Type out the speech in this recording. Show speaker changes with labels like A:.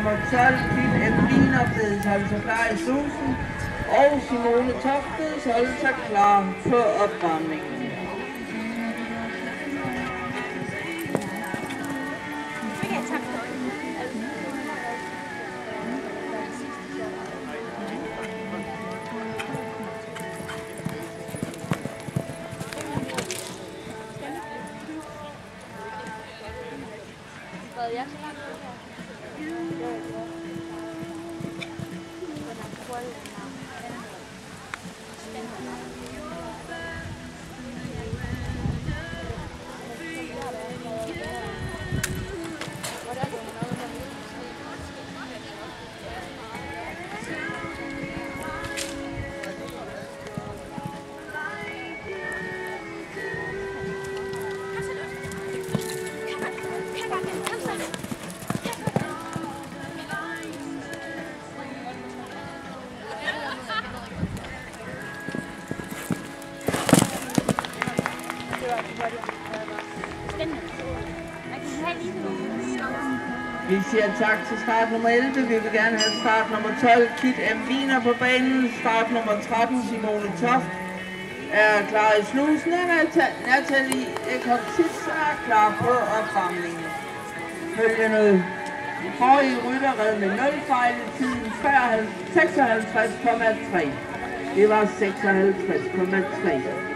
A: nummer 12, Kit Evelin, bedes holde sig klar i slusen. Og Simone Toftes holde sig klar på opvarmningen. Vi siger tak til start nummer 11. Vi vil gerne have start nummer 12, Kit Eveliner på banen. Start nummer 13, Simone Toft, er klar i slusen. Nathalie Ekholtitz er klar på opvarmningen. Følgende forrige rytter red med 0 fejl i tiden 56,3. Det var 56,3.